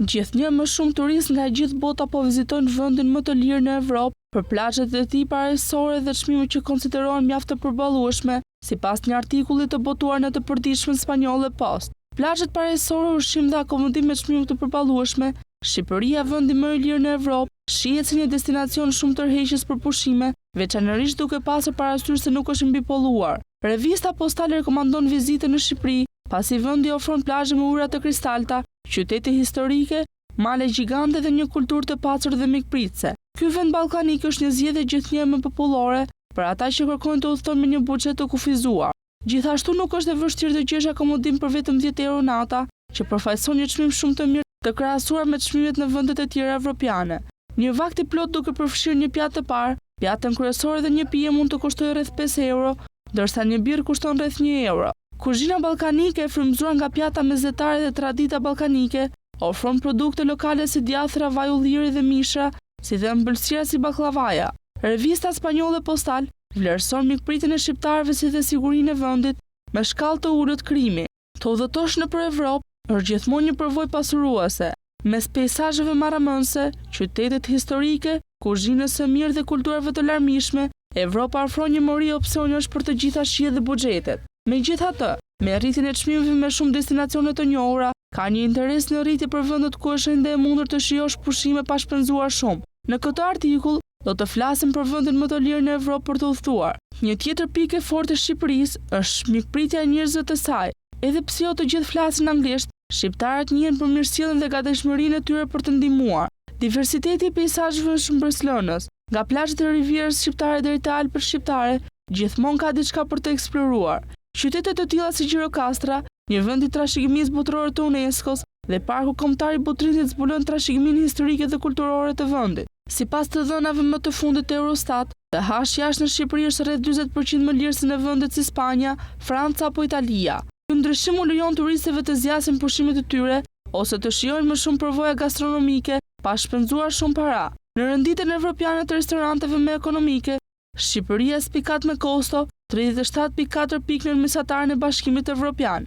Gjithnjë më shumë turistë nga e gjithë bota po vizitojnë vendin më të lirë në Evropë për plazhet e tij parajsore dhe çmimet që konsiderohen mjaft të përballueshme, sipas një artikulli të botuar në të përditshmen spanjolle Post. Plazhet parajsore, ushqim dhe akomodim me çmime të përballueshme, Shqipëria, vendi më i lirë në Evropë, shihet si një destinacion shumë tërheqës për pushime, veçanërisht duke pasur parasysh se nuk është mbipolluar. Revista Postal rekomandon vizitën në Shqipëri, pasi vendi ofron plazhe me ujëra të kristalta, qytete historike, male gjigante dhe një kulturë të pacur dhe mikpritëse. Ky vend ballkanik është një zgjedhje gjithnjë më popullore për ata që kërkojnë të udhëtojnë me një buxhet të kufizuar. Gjithashtu nuk është e vështirë të gjesh akomodim për vetëm 10 euro nata, që përfaqëson një çmim shumë të mirë të krahasuar me çmimet në vendet e tjera evropiane. Një vakt i plot duke përfshirë një pjatë të parë, pjatën kryesore dhe një pije mund të kushtojë rreth 5 euro, ndërsa një birë kushton rreth 1 euro. Kuzhina ballkanike e frymëzuar nga pjata mezetare dhe tradita ballkanike, ofron produkte lokale si djathra, vaj ulliri dhe mishra, si dhe ëmbëlsira si baklavaja. Revista spanjolle Postal vlerëson mikpritjen e shqiptarëve si dhe sigurinë e vendit me shkallë të ulët krimi. Të udhëtosh nëpër Evropë është gjithmonë një përvojë pasuruese, mes peizazheve marramënse, qytetet historike, kuzhinës së mirë dhe kulturave të larmishme, Evropa ofron një mori opsionesh për të gjitha shijet dhe buxhetet. Megjithatë, me rritjen e çmimeve me shumë destinacione të njohura, ka një interes në rritje për vendet ku është ende e mundur të shijosh pushime pa shpenzuar shumë. Në këtë artikull do të flasim për vendin më të lirë në Evropë për të udhëtuar. Një tjetër pikë e fortë e Shqipërisë është mikpritja e njerëzve të saj. Edhe pse jo të gjithë flasin anglisht, shqiptarët njihen për mirësjelljen dhe gatishmërinë e tyre për të ndihmuar. Diversiteti i peizazheve është mbërslënës, nga plazhet e rivierës shqiptare deri te Alpët shqiptare, gjithmonë ka diçka për të eksploruar. Qytete të tilla si Gjirokastra, një vend i trashëgimisë botërore të UNESCO-s, dhe Parku Kombëtar i Botrinit zbulojnë trashëgiminë historike dhe kulturore të vendit. Sipas të dhënave më të fundit të Eurostat, TH jashtë në Shqipëri është rreth 40% më lirë se në vendet si Spanja, Franca apo Italia. Ky ndryshim u lejon turistëve të zgjasin pushimet e tyre ose të shijojnë më shumë përvoja gastronomike pa shpenzuar shumë para. Në renditjen evropiane të restoranteve më ekonomike, Shqipëria spikat me kosto 37.4 pikë në mesatarën e Bashkimit Evropian.